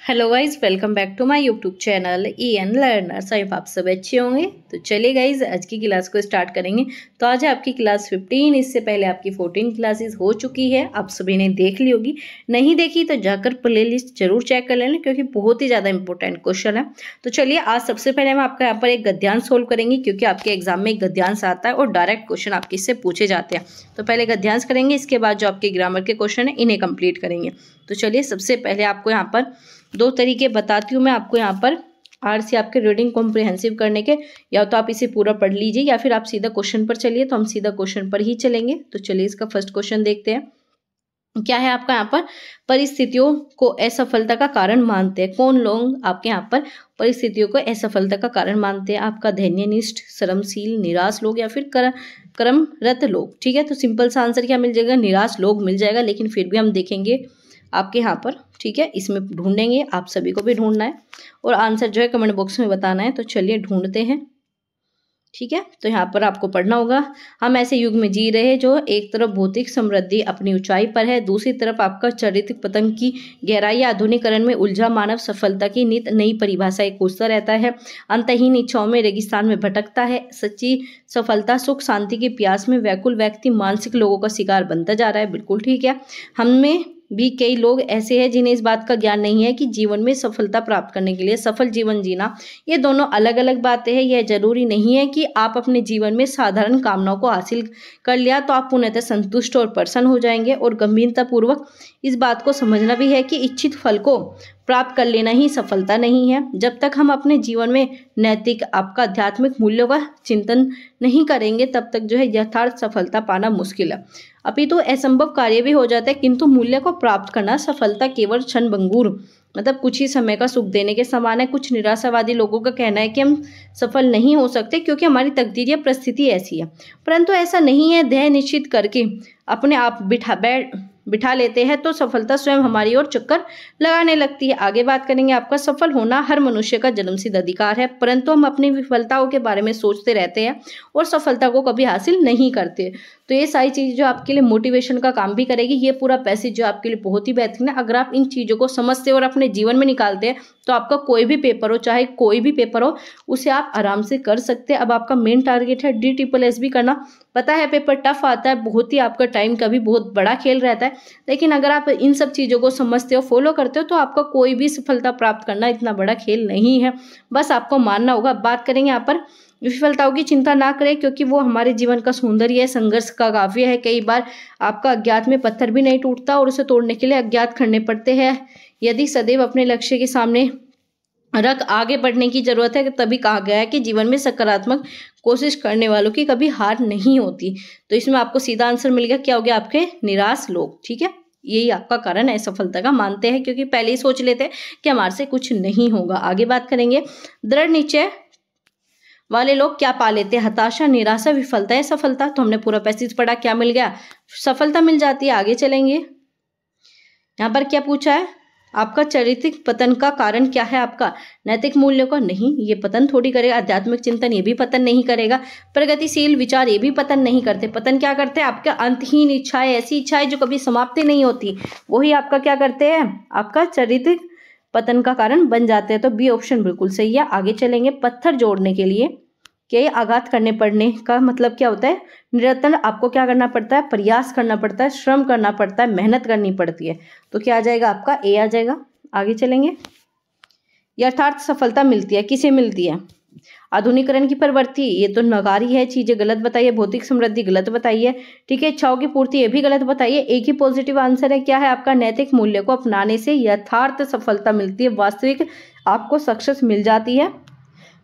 Hello guys, welcome back to my YouTube channel EN learners. I आप सब अच्छे होंगे। तो चलिए गाइज, आज की क्लास को स्टार्ट करेंगे। तो आज है आपकी क्लास 15। इससे पहले आपकी 14 क्लासेस हो चुकी है, आप सभी ने देख ली होगी। नहीं देखी तो जाकर प्लेलिस्ट जरूर चेक कर लेना, क्योंकि बहुत ही ज़्यादा इंपॉर्टेंट क्वेश्चन है। तो चलिए, आज सबसे पहले हम आपका यहाँ पर एक गद्यांश सोल्व करेंगे, क्योंकि आपके एग्जाम में एक गद्यांश आता है और डायरेक्ट क्वेश्चन आपके इससे पूछे जाते हैं। तो पहले गद्यांश करेंगे, इसके बाद जो आपके ग्रामर के क्वेश्चन है इन्हें कंप्लीट करेंगे। तो चलिए, सबसे पहले आपको यहाँ पर दो तरीके बताती हूँ मैं आपको यहाँ पर आर से आपके रीडिंग कॉम्प्रिहेंसिव करने के। या तो आप इसे पूरा पढ़ लीजिए या फिर आप सीधा क्वेश्चन पर चलिए। तो हम सीधा क्वेश्चन पर ही चलेंगे। तो चलिए, इसका फर्स्ट क्वेश्चन देखते हैं। क्या है आपका यहाँ पर, परिस्थितियों को असफलता का कारण मानते हैं। कौन लोग आपके यहाँ पर परिस्थितियों को असफलता का कारण मानते हैं? आपका धैर्यनिष्ठ, श्रमशील, निराश लोग या फिर कर्मरत लोग। ठीक है, तो सिंपल सा आंसर क्या मिल जाएगा? निराश लोग मिल जाएगा। लेकिन फिर भी हम देखेंगे आपके यहाँ पर, ठीक है, इसमें ढूंढेंगे, आप सभी को भी ढूंढना है और आंसर जो है कमेंट बॉक्स में बताना है। तो चलिए ढूंढते हैं। ठीक है, तो यहाँ पर आपको पढ़ना होगा। हम ऐसे युग में जी रहे हैं जो एक तरफ भौतिक समृद्धि अपनी ऊंचाई पर है, दूसरी तरफ आपका चारित्रिक पतन की गहराई, आधुनिकरण में उलझा मानव सफलता की नित नई परिभाषाएं खोजता रहता है, अंतहीन इच्छाओं में रेगिस्तान में भटकता है। सच्ची सफलता, सुख शांति की प्यास में व्याकुल व्यक्ति मानसिक लोगों का शिकार बनता जा रहा है। बिल्कुल ठीक है। हमें भी कई लोग ऐसे हैं जिन्हें इस बात का ज्ञान नहीं है कि जीवन में सफलता प्राप्त करने के लिए सफल जीवन जीना, ये दोनों अलग अलग बातें हैं। यह जरूरी नहीं है कि आप अपने जीवन में साधारण कामनाओं को हासिल कर लिया तो आप पूर्णतः संतुष्ट और प्रसन्न हो जाएंगे। और गंभीरतापूर्वक इस बात को समझना भी है कि इच्छित फल को प्राप्त कर लेना ही सफलता नहीं है। जब तक हम अपने जीवन में नैतिक, आपका आध्यात्मिक मूल्यों का चिंतन नहीं करेंगे, तब तक जो है यथार्थ सफलता पाना मुश्किल है। अपितु असंभव कार्य भी हो जाता है, किंतु मूल्य को प्राप्त करना, सफलता केवल क्षणभंगुर, मतलब कुछ ही समय का सुख देने के समान है। कुछ निराशावादी लोगों का कहना है कि हम सफल नहीं हो सकते क्योंकि हमारी तकदीर या परिस्थिति ऐसी है, परंतु ऐसा नहीं है। ध्येय निश्चित करके अपने आप बिठा लेते हैं तो सफलता स्वयं हमारी ओर चक्कर लगाने लगती है। आगे बात करेंगे, आपका सफल होना हर मनुष्य का जन्मसिद्ध अधिकार है, परंतु हम अपनी विफलताओं के बारे में सोचते रहते हैं और सफलता को कभी हासिल नहीं करते। तो ये सारी चीज़ें जो आपके लिए मोटिवेशन का काम भी करेगी। ये पूरा पैसेज जो आपके लिए बहुत ही बेहतरीन है। अगर आप इन चीज़ों को समझते और अपने जीवन में निकालते हैं तो आपका कोई भी पेपर हो, चाहे कोई भी पेपर हो, उसे आप आराम से कर सकते हैं। अब आपका मेन टारगेट है DSSS करना। पता है पेपर टफ आता है, बहुत ही आपका टाइम का भी बहुत बड़ा खेल रहता है, लेकिन अगर आप इन सब चीज़ों को समझते हो, फॉलो करते हो, तो आपका कोई भी सफलता प्राप्त करना इतना बड़ा खेल नहीं है। बस आपको मानना होगा। बात करेंगे यहाँ पर, विफलताओं की चिंता ना करें, क्योंकि वो हमारे जीवन का सौंदर्य है, संघर्ष का काव्य है। कई बार आपका अज्ञात में पत्थर भी नहीं टूटता और उसे तोड़ने के लिए अज्ञात करने पड़ते हैं। यदि सदैव अपने लक्ष्य के सामने रख आगे बढ़ने की जरूरत है, तभी कहा गया है कि जीवन में सकारात्मक कोशिश करने वालों की कभी हार नहीं होती। तो इसमें आपको सीधा आंसर मिल गया। क्या हो गया? आपके निराश लोग। ठीक है, यही आपका कारण है असफलता का, मानते हैं क्योंकि पहले ही सोच लेते हैं कि हमारे से कुछ नहीं होगा। आगे बात करेंगे, दृढ़ निश्चय वाले लोग क्या पा लेते हैं? हताशा, निराशा, विफलता या सफलता। तो हमने पूरा पैसेज पढ़ा, क्या मिल गया? सफलता मिल जाती है। आगे चलेंगे, यहाँ पर क्या पूछा है? आपका चारित्रिक पतन का कारण क्या है? आपका नैतिक मूल्यों का नहीं, ये पतन थोड़ी करेगा। आध्यात्मिक चिंतन ये भी पतन नहीं करेगा। प्रगतिशील विचार ये भी पतन नहीं करते। पतन क्या करते हैं? आपका अंतहीन इच्छाएं, ऐसी इच्छाएं जो कभी समाप्ति नहीं होती, वही आपका क्या करते हैं? आपका चारित्रिक पतन का कारण बन जाते हैं। तो बी ऑप्शन बिल्कुल सही है। आगे चलेंगे, पत्थर जोड़ने के लिए कई आघात करने पड़ने का मतलब क्या होता है? निरंतर आपको क्या करना पड़ता है? प्रयास करना पड़ता है, श्रम करना पड़ता है, मेहनत करनी पड़ती है। तो क्या आ जाएगा? आपका ए आ जाएगा। आगे चलेंगे, यथार्थ सफलता मिलती है, किसे मिलती है? आधुनिकरण की प्रवृत्ति, ये तो नकारी है, चीजें गलत बताइए। भौतिक समृद्धि गलत बताइए। ठीक है, इच्छाओं की पूर्ति ये भी गलत बताइए। एक ही पॉजिटिव आंसर है। क्या है आपका? नैतिक मूल्य को अपनाने से यथार्थ सफलता मिलती है, वास्तविक आपको सक्सेस मिल जाती है।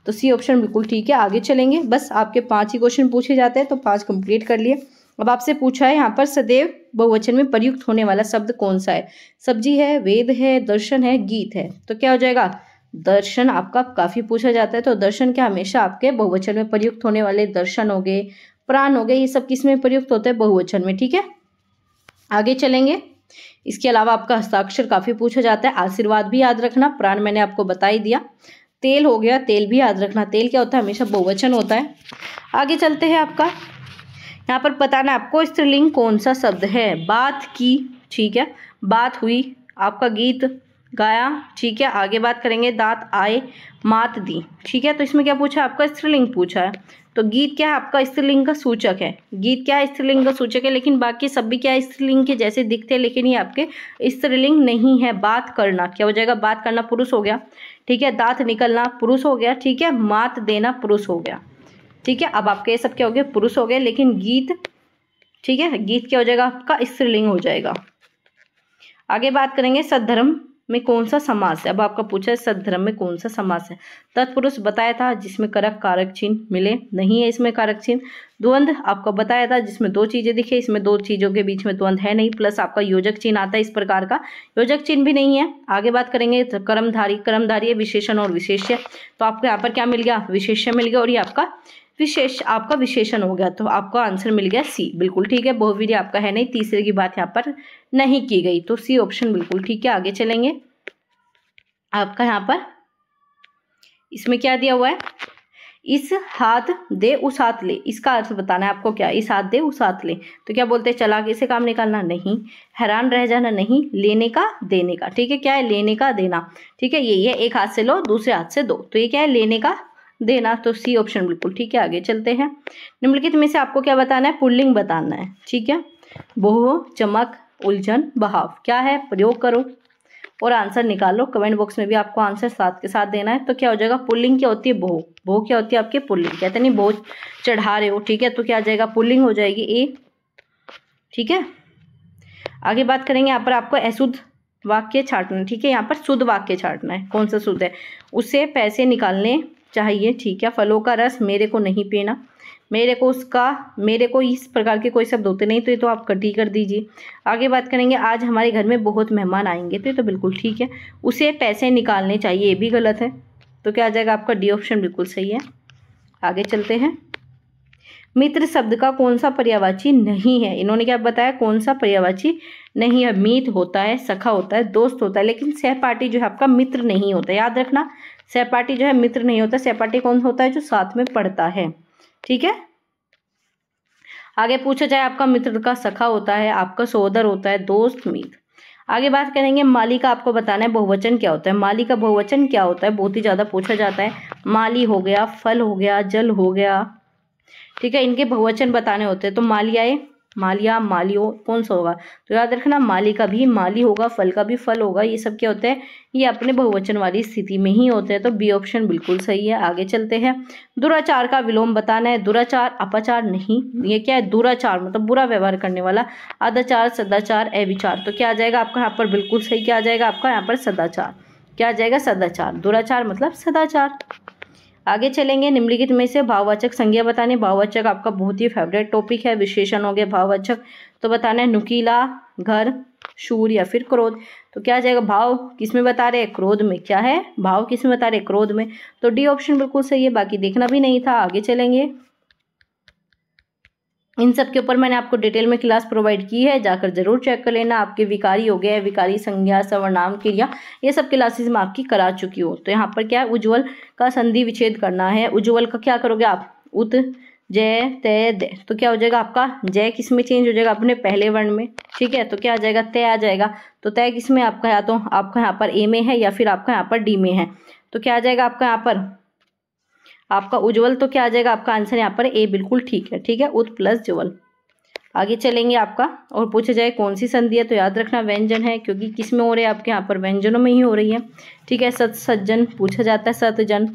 तो सी ऑप्शन बिल्कुल ठीक है। आगे चलेंगे, बस आपके 5 ही क्वेश्चन पूछे जाते हैं, तो 5 कंप्लीट कर लिए। अब आपसे पूछा है यहाँ पर, सदैव बहुवचन में प्रयुक्त होने वाला शब्द कौन सा है? सब्जी है, वेद है, दर्शन है, गीत है। तो क्या हो जाएगा? दर्शन आपका काफी पूछा जाता है। तो दर्शन क्या हमेशा आपके बहुवचन में प्रयुक्त होने वाले, दर्शन हो गए, प्राण हो गए, ये सब किस में प्रयुक्त होते हैं? बहुवचन में। ठीक है, आगे चलेंगे। इसके अलावा आपका हस्ताक्षर काफी पूछा जाता है। आशीर्वाद भी याद रखना, प्राण मैंने आपको बता ही दिया। तेल हो गया, तेल भी याद रखना। तेल क्या होता है? हमेशा बहुवचन होता है। आगे चलते हैं, आपका यहाँ पर बताना आपको स्त्रीलिंग कौन सा शब्द है? बात की, ठीक है, बात हुई, आपका गीत, गाया, ठीक है। आगे बात करेंगे, दांत आए, मात दी, ठीक है। तो इसमें क्या पूछा, आपका स्त्रीलिंग पूछा है। तो गीत क्या है, आपका स्त्रीलिंग का सूचक है। गीत क्या है, स्त्रीलिंग का सूचक है, लेकिन बाकी सब भी क्या है, स्त्रीलिंग के जैसे दिखते हैं, लेकिन ये आपके स्त्रीलिंग नहीं है। बात करना क्या हो जाएगा, बात करना पुरुष हो गया, ठीक है। दांत निकलना पुरुष हो गया, ठीक है। मात देना पुरुष हो गया, ठीक है। अब आपके ये सब क्या हो गए, पुरुष हो गए, लेकिन गीत, ठीक है, गीत क्या हो जाएगा, आपका स्त्रीलिंग हो जाएगा। आगे बात करेंगे, सद्धर्म में कौन सा समास है। अब आपका पूछा है सद्धर्म में कौन सा समास है। तत्पुरुष बताया था, जिसमें करक कारक चिन्ह मिले, नहीं है इसमें कारक चिन्ह। द्वंद्व आपको बताया था, जिसमें दो चीजें दिखे, इसमें दो चीजों के बीच में द्वंद्व है नहीं, प्लस आपका योजक चिन्ह आता है, इस प्रकार का योजक चिन्ह भी नहीं है। आगे बात करेंगे, कर्मधारी, कर्मधारी है विशेषण और विशेष्य। तो आपको यहाँ पर क्या मिल गया, विशेष्य मिल गया, और ये आपका आपका विशेषण हो गया। तो आपका आंसर मिल गया सी, बिल्कुल ठीक है। बहुवीर्य आपका है नहीं, तीसरे की बात यहाँ पर नहीं की गई, तो सी ऑप्शन बिल्कुल ठीक है। आगे चलेंगे, आपका यहाँ पर इसमें क्या दिया हुआ है, इस हाथ दे उस हाथ ले, इसका अर्थ बताना है आपको। क्या, इस हाथ दे उस हाथ ले, तो क्या बोलते हैं, चालाकी से काम निकालना नहीं, हैरान रह जाना नहीं, लेने का देने का, ठीक है। क्या है, लेने का देना, ठीक है। ये एक हाथ से लो, दूसरे हाथ से दो, तो ये क्या है, लेने का देना। तो सी ऑप्शन बिल्कुल ठीक है। आगे चलते हैं, निम्नलिखित में से आपको क्या बताना है, पुल्लिंग बताना है, ठीक है। बहु, चमक, उलझन, बहाव, क्या है, प्रयोग करो और आंसर निकालो। कमेंट बॉक्स में भी आपको आंसर साथ के साथ देना है। तो क्या हो जाएगा, पुल्लिंग क्या होती है, बहु, बहु क्या होती है आपकी पुल्लिंग, कहते नहीं बहु चढ़ा रहे हो, ठीक है। तो क्या आ जाएगा, पुल्लिंग हो जाएगी ए, ठीक है। आगे बात करेंगे, यहाँ पर आपको अशुद्ध वाक्य छांटना, ठीक है। यहाँ पर शुद्ध वाक्य छांटना है, कौन सा शुद्ध है, उससे पैसे निकालने चाहिए, ठीक है। फलों का रस मेरे को नहीं पीना, मेरे को उसका, मेरे को इस प्रकार के कोई शब्द होते नहीं, तो ये तो आप कट ही कर दीजिए। आगे बात करेंगे, आज हमारे घर में बहुत मेहमान आएंगे, तो ये तो बिल्कुल ठीक है। उसे पैसे निकालने चाहिए, ये भी गलत है। तो क्या आ जाएगा, आपका डी ऑप्शन बिल्कुल सही है। आगे चलते हैं, मित्र शब्द का कौन सा पर्यायवाची नहीं है। इन्होंने क्या बताया, कौन सा पर्यायवाची नहीं है। मीत होता है, सखा होता है, दोस्त होता है, लेकिन सहपाठी जो है आपका मित्र नहीं होता। याद रखना, सहपाठी जो है मित्र नहीं होता। सहपाठी कौन होता है, जो साथ में पढ़ता है, ठीक है। आगे पूछा जाए, आपका मित्र का सखा होता है, आपका सहोदर होता है, दोस्त, मित्र। आगे बात करेंगे, माली का आपको बताना है बहुवचन क्या होता है। माली का बहुवचन क्या होता है, बहुत ही ज्यादा पूछा जाता है। माली हो गया, फल हो गया, जल हो गया, ठीक है। इनके बहुवचन बताने होते हैं। तो मालियाए, मालिया, मालियो, कौन सा होगा, तो याद रखना, माली का भी माली होगा, फल का भी फल होगा। ये सब क्या होते हैं, ये अपने बहुवचन वाली स्थिति में ही होते हैं। तो बी ऑप्शन बिल्कुल सही है। आगे चलते हैं, दुराचार का विलोम बताना है। दुराचार अपाचार नहीं, ये क्या है, दुराचार मतलब बुरा व्यवहार करने वाला। अदाचार, सदाचार, अविचार, तो क्या आ जाएगा आपका यहाँ पर बिल्कुल सही, क्या आ जाएगा आपका यहाँ पर सदाचार, क्या आ जाएगा, सदाचार। दुराचार मतलब सदाचार। आगे चलेंगे, निम्नलिखित में से भाववाचक संज्ञा बताने। भाववाचक आपका बहुत ही फेवरेट टॉपिक है, विशेषण हो गया भाववाचक। तो बताना है, नुकीला, घर, शूर या फिर क्रोध। तो क्या आ जाएगा, भाव किस में बता रहे हैं, क्रोध में। क्या है, भाव किस में बता रहे हैं, क्रोध में। तो डी ऑप्शन बिल्कुल सही है, बाकी देखना भी नहीं था। आगे चलेंगे, इन सब के ऊपर मैंने आपको डिटेल में क्लास प्रोवाइड की है, जाकर जरूर चेक कर लेना। आपके विकारी हो गए, विकारी संज्ञा, सर्वनाम, क्रिया, ये सब क्लासेस मैं आपकी करा चुकी हूँ। तो यहाँ पर क्या है, उज्ज्वल का संधि विच्छेद करना है। उज्ज्वल का क्या करोगे आप, उत, जय, तय, दे। तो क्या हो जाएगा आपका, जय किस में चेंज हो जाएगा, अपने पहले वर्ण में, ठीक है। तो क्या आ जाएगा, तय आ जाएगा। तो तय किस में आपका, या तो आपका यहाँ पर ए में है या फिर आपका यहाँ पर डी में है। तो क्या आ जाएगा आपका यहाँ पर, आपका उज्ज्वल। तो क्या आ जाएगा आपका आंसर यहाँ पर ए, बिल्कुल ठीक है, ठीक है। उत प्लस ज्वल। आगे चलेंगे आपका, और पूछा जाए कौन सी संधि है, तो याद रखना व्यंजन है, क्योंकि किस में हो रही है, आपके यहाँ पर व्यंजनों में ही हो रही है, ठीक है। सत, सज्जन पूछा जाता है, सतजन,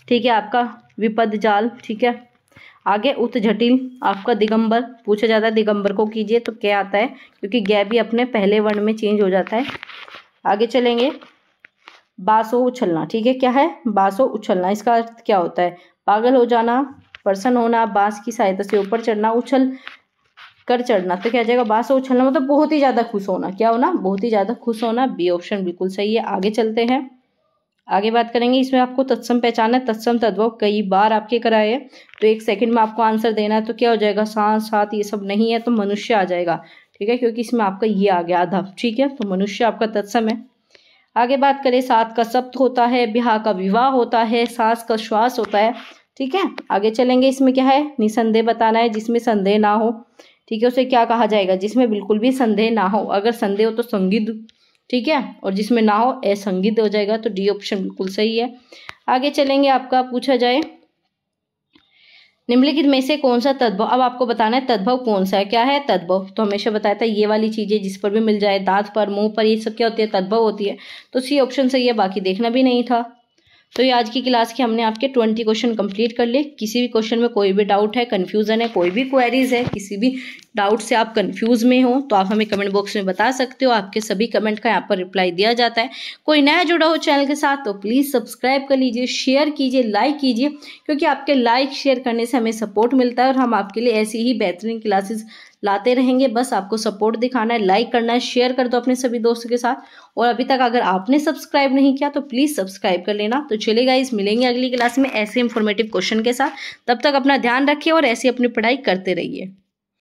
ठीक है। आपका विपद जाल, ठीक है। आगे उत जटिल, आपका दिगंबर पूछा जाता है, दिगंबर को कीजिए। तो क्या आता है, क्योंकि गै भी अपने पहले वर्ण में चेंज हो जाता है। आगे चलेंगे, बासो उछलना, ठीक है। क्या है, बासो उछलना, इसका अर्थ क्या होता है, पागल हो जाना, प्रसन्न होना, बांस की सहायता से ऊपर चढ़ना, उछल कर चढ़ना। तो क्या आ जाएगा, बांसो उछलना मतलब बहुत ही ज्यादा खुश होना, क्या होना, बहुत ही ज्यादा खुश होना। बी ऑप्शन बिल्कुल सही है। आगे चलते हैं, आगे बात करेंगे, इसमें आपको तत्सम पहचानना है। तत्सम तद्भव कई बार आपके कराए हैं, तो 1 सेकंड में आपको आंसर देना है। तो क्या हो जाएगा, साथ साथ ये सब नहीं है, तो मनुष्य आ जाएगा, ठीक है, क्योंकि इसमें आपका ये आ गया आधा, ठीक है। तो मनुष्य आपका तत्सम है। आगे बात करें, सात का सप्त होता है, ब्याह का विवाह होता है, सांस का श्वास होता है, ठीक है। आगे चलेंगे, इसमें क्या है, निसंदेह बताना है, जिसमें संदेह ना हो, ठीक है, उसे क्या कहा जाएगा, जिसमें बिल्कुल भी संदेह ना हो। अगर संदेह हो तो संदिग्ध ठीक है, और जिसमें ना हो असंगत हो जाएगा, तो डी ऑप्शन बिल्कुल सही है। आगे चलेंगे, आपका पूछा जाए निम्नलिखित में से कौन सा तद्भव, अब आपको बताना है तद्भव कौन सा है। क्या है तद्भव, तो हमेशा बताया था ये वाली चीजें जिस पर भी मिल जाए, दांत पर, मुंह पर, ये सब क्या होती है तद्भव होती है। तो सी ऑप्शन सही है, बाकी देखना भी नहीं था। तो ये आज की क्लास के हमने आपके 20 क्वेश्चन कंप्लीट कर लिए। किसी भी क्वेश्चन में कोई भी डाउट है, कंफ्यूजन है, कोई भी क्वेरीज है, किसी भी डाउट से आप कंफ्यूज में हो तो आप हमें कमेंट बॉक्स में बता सकते हो। आपके सभी कमेंट का यहाँ पर रिप्लाई दिया जाता है। कोई नया जुड़ा हो चैनल के साथ तो प्लीज़ सब्सक्राइब कर लीजिए, शेयर कीजिए, लाइक कीजिए, क्योंकि आपके लाइक शेयर करने से हमें सपोर्ट मिलता है और हम आपके लिए ऐसी ही बेहतरीन क्लासेस लाते रहेंगे। बस आपको सपोर्ट दिखाना है, लाइक करना है, शेयर कर दो अपने सभी दोस्तों के साथ। और अभी तक अगर आपने सब्सक्राइब नहीं किया तो प्लीज़ सब्सक्राइब कर लेना। तो चलिए गाइस, मिलेंगे अगली क्लास में ऐसे इंफॉर्मेटिव क्वेश्चन के साथ। तब तक अपना ध्यान रखिए और ऐसे अपनी पढ़ाई करते रहिए।